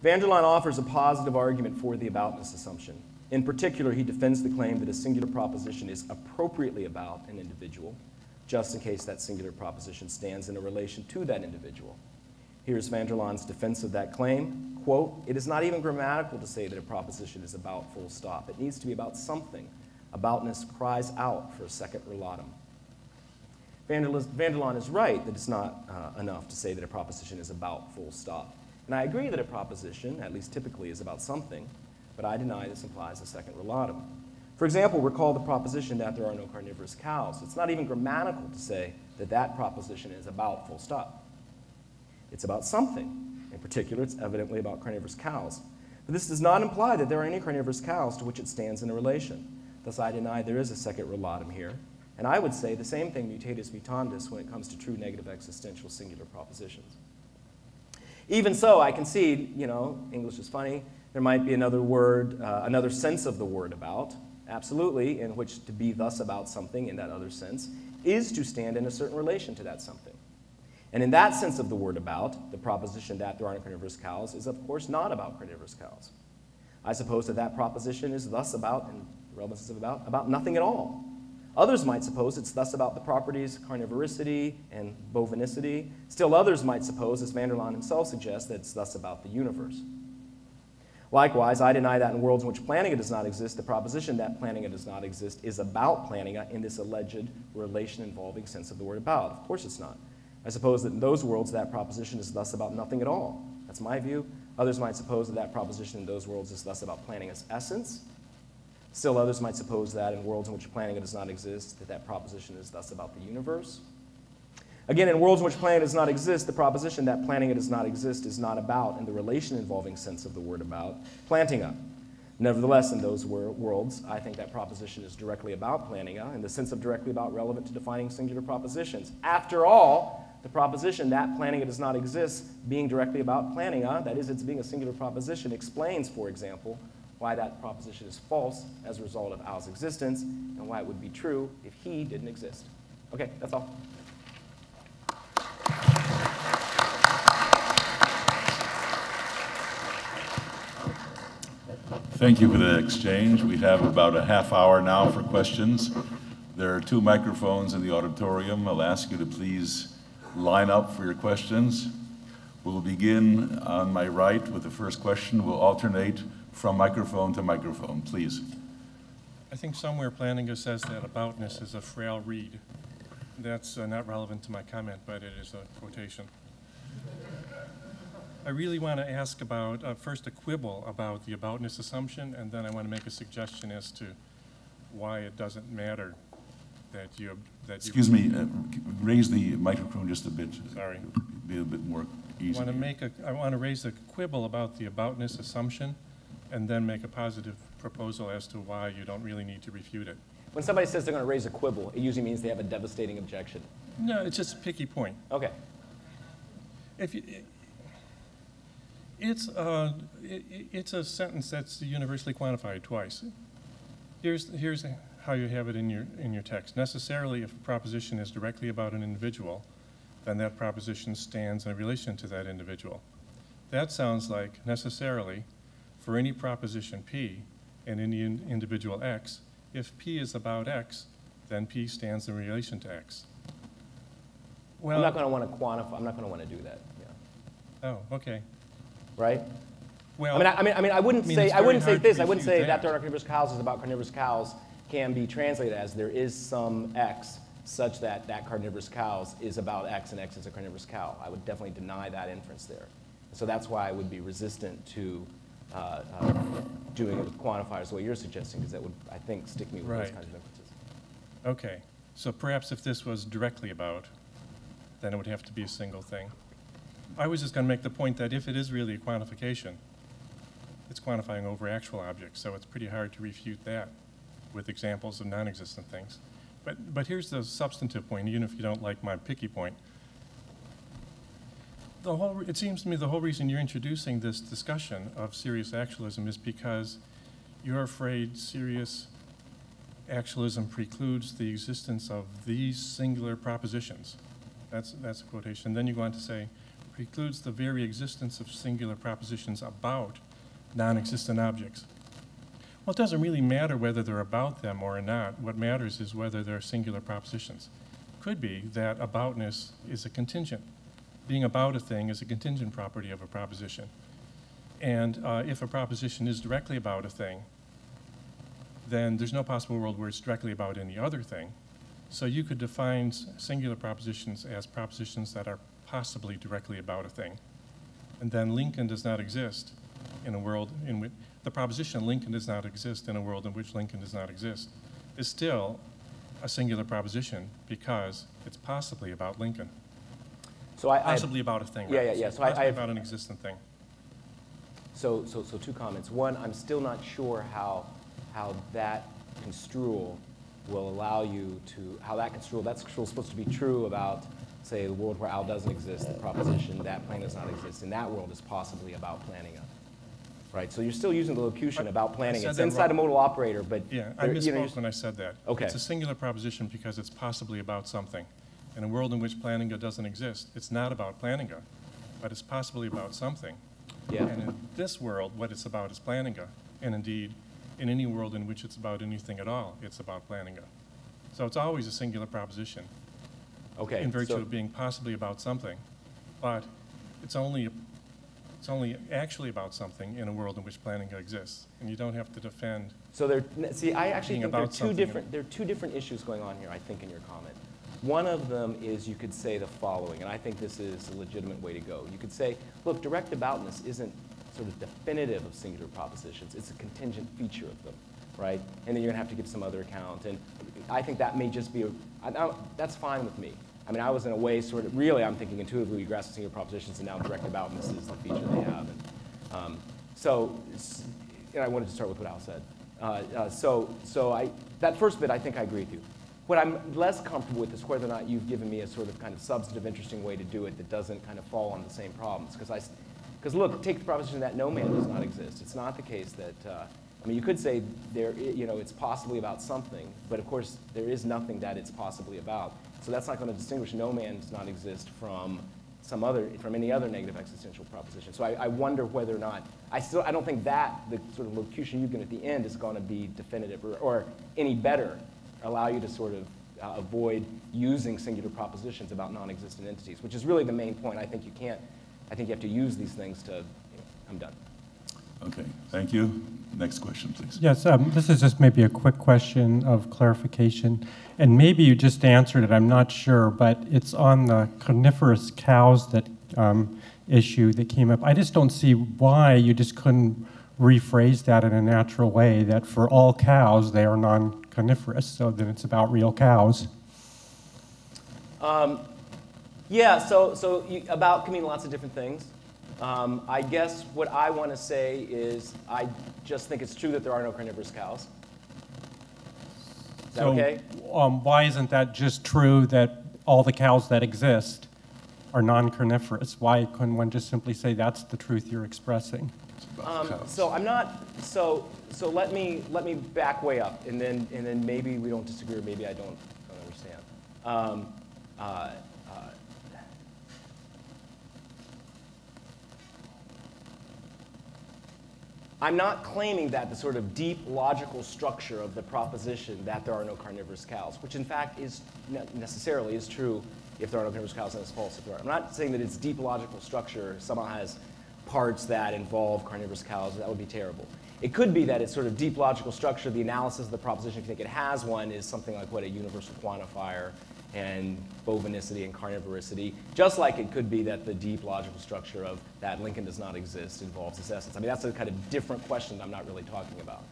Van der Laan offers a positive argument for the aboutness assumption. In particular, he defends the claim that a singular proposition is appropriately about an individual, just in case that singular proposition stands in a relation to that individual. Here's Van der Laan's defense of that claim. Quote, "It is not even grammatical to say that a proposition is about full stop. It needs to be about something. Aboutness cries out for a second relatum." Van der Laan is right that it's not enough to say that a proposition is about full stop. And I agree that a proposition, at least typically, is about something, but I deny this implies a second relatum. For example, recall the proposition that there are no carnivorous cows. It's not even grammatical to say that that proposition is about full stop. It's about something. In particular, it's evidently about carnivorous cows. But this does not imply that there are any carnivorous cows to which it stands in a relation. Thus, I deny there is a second relatum here. And I would say the same thing mutatis mutandis when it comes to true negative existential singular propositions. Even so, I concede, English is funny. There might be another word, another sense of the word about, absolutely, in which to be thus about something in that other sense is to stand in a certain relation to that something. And in that sense of the word about, the proposition that there aren't carnivorous cows is, of course, not about carnivorous cows. I suppose that that proposition is thus about, and the relevance of about nothing at all. Others might suppose it's thus about the properties carnivoricity and bovinicity. Still others might suppose, as Van der Laan himself suggests, that it's thus about the universe. Likewise, I deny that in worlds in which Plantinga does not exist, the proposition that Plantinga does not exist is about Plantinga in this alleged relation-involving sense of the word about. Of course it's not. I suppose that in those worlds, that proposition is thus about nothing at all. That's my view. Others might suppose that that proposition in those worlds is thus about Plantinga's essence. Still others might suppose that in worlds in which Plantinga does not exist, that that proposition is thus about the universe. Again, in worlds in which Plantinga does not exist, the proposition that Plantinga does not exist is not about, in the relation-involving sense of the word about, Plantinga. Nevertheless, in those worlds, I think that proposition is directly about Plantinga, in the sense of directly about relevant to defining singular propositions. After all, the proposition that Plantinga does not exist being directly about Plantinga, that is, it's being a singular proposition, explains, for example, why that proposition is false as a result of Al's existence, and why it would be true if he didn't exist. Okay, that's all. Thank you for the exchange. We have about a half hour now for questions. There are 2 microphones in the auditorium. I'll ask you to please line up for your questions. We'll begin on my right with the first question. We'll alternate from microphone to microphone, please. I think somewhere Plantinga says that aboutness is a frail reed. That's not relevant to my comment, but it is a quotation. I really want to ask about, first a quibble about the aboutness assumption, and then I want to make a suggestion as to why it doesn't matter that you... Excuse me, raise the microphone just a bit. Sorry. Be a bit more easy. I want to raise a quibble about the aboutness assumption, and then make a positive proposal as to why you don't really need to refute it. When somebody says they're going to raise a quibble, it usually means they have a devastating objection. No, it's just a picky point. Okay. It's a sentence that's universally quantified twice. Here's how you have it in your text. Necessarily, if a proposition is directly about an individual, then that proposition stands in relation to that individual. That sounds like necessarily, for any proposition P and any individual X, if P is about X, then P stands in relation to X. Well, I'm not going to want to quantify. I'm not going to want to do that. Yeah. Oh, okay. Right? Well, I wouldn't say this. I wouldn't say that there are carnivorous cows is about carnivorous cows can be translated as there is some X such that that carnivorous cows is about X and X is a carnivorous cow. I would definitely deny that inference there. So that's why I would be resistant to doing it with quantifiers the way you're suggesting, because that would, I think, stick me with those kinds of inferences. Okay. So perhaps if this was directly about, then it would have to be a single thing. I was just going to make the point that if it is really a quantification, it's quantifying over actual objects, so it's pretty hard to refute that with examples of non-existent things. But here's the substantive point, even if you don't like my picky point. It seems to me the whole reason you're introducing this discussion of serious actualism is because you're afraid serious actualism precludes the existence of these singular propositions. That's a quotation. Then you go on to say, precludes the very existence of singular propositions about non-existent objects. Well, it doesn't really matter whether they're about them or not. What matters is whether they're singular propositions. Could be that aboutness is a contingent. Being about a thing is a contingent property of a proposition. And if a proposition is directly about a thing, then there's no possible world where it's directly about any other thing. So you could define singular propositions as propositions that are possibly directly about a thing. And then Lincoln does not exist in a world in which the proposition Lincoln does not exist in a world in which Lincoln does not exist is still a singular proposition because it's possibly about Lincoln. So possibly about a thing. Yeah, right? yeah, yeah. So possibly about an existent thing. So two comments. One, I'm still not sure how that construal will allow you to, that construal is supposed to be true about, say, the world where Al doesn't exist, the proposition that plane does not exist. In that world is possibly about Plantinga. Right, so you're still using the locution about Plantinga. It's inside a modal operator, but yeah, I misspoke when I said that. Okay. It's a singular proposition because it's possibly about something. In a world in which Plantinga doesn't exist, it's not about Plantinga, but it's possibly about something. Yeah. And in this world, what it's about is Plantinga. And indeed, in any world in which it's about anything at all, it's about Plantinga. So it's always a singular proposition. Okay. In virtue of being possibly about something, but it's only actually about something in a world in which Plantinga exists, and you don't have to defend. So I actually think there are two different issues going on here, I think, in your comment. One of them is you could say the following, and I think this is a legitimate way to go. You could say, look, direct aboutness isn't sort of definitive of singular propositions. It's a contingent feature of them, right? And then you're going to have to give some other account. And I think that may just be, that's fine with me. I mean, I was in a way sort of, really, I'm thinking intuitively, we grasp singular propositions, and now direct aboutness is the feature they have. And, and I wanted to start with what Al said. That first bit, I think I agree with you. What I'm less comfortable with is whether or not you've given me a sort of kind of substantive, interesting way to do it that doesn't kind of fall on the same problems. Because look, take the proposition that no man does not exist. It's not the case that, I mean, you could say it's possibly about something, but of course there is nothing that it's possibly about. So that's not going to distinguish no man does not exist from any other negative existential proposition. So I wonder whether or not, I don't think that the sort of locution you've given at the end is going to be definitive or any better, allow you to sort of avoid using singular propositions about non-existent entities, which is really the main point. I think you have to use these things to, I'm done. Okay, thank you. Next question, please. Yes, this is just maybe a quick question of clarification. And maybe you just answered it, I'm not sure, but it's on the coniferous cows that issue that came up. I just don't see why you just couldn't rephrase that in a natural way, that for all cows, they are non-coniferous, so that it's about real cows. Yeah, so about can mean lots of different things. I guess what I want to say is I just think it's true that there are no carnivorous cows. Is that okay? Why isn't that just true that all the cows that exist are non-carnivorous? Why couldn't one just simply say that's the truth you're expressing? So I'm not. So let me back way up, and then maybe we don't disagree, or maybe I don't understand. I'm not claiming that the sort of deep logical structure of the proposition that there are no carnivorous cows, which in fact is necessarily is true if there are no carnivorous cows, and it's false if there are. I'm not saying that its deep logical structure somehow has parts that involve carnivorous cows. That would be terrible. It could be that its sort of deep logical structure, the analysis of the proposition, if you think it has one, is something like what a universal quantifier and bovinicity and carnivoricity, just like it could be that the deep logical structure of that Lincoln does not exist involves its essence. I mean, that's a kind of different question that I'm not really talking about.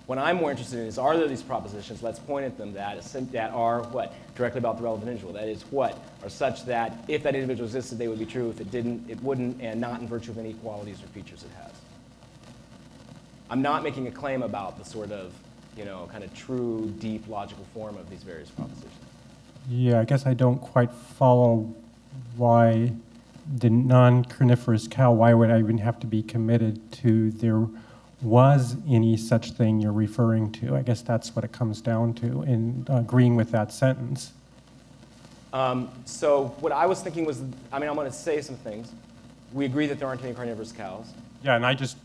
What I'm more interested in is, are there these propositions, let's point at them, that are what? Directly about the relevant individual. That is, what? Are such that if that individual existed, they would be true. If it didn't, it wouldn't, and not in virtue of any qualities or features it has. I'm not making a claim about the sort of, kind of true, deep logical form of these various propositions. Yeah, I guess I don't quite follow why the non-carnivorous cow, why would I even have to be committed to there was any such thing you're referring to? I guess that's what it comes down to in agreeing with that sentence. So what I was thinking was, I mean, I'm going to say some things. We agree that there aren't any carnivorous cows. Yeah, and I just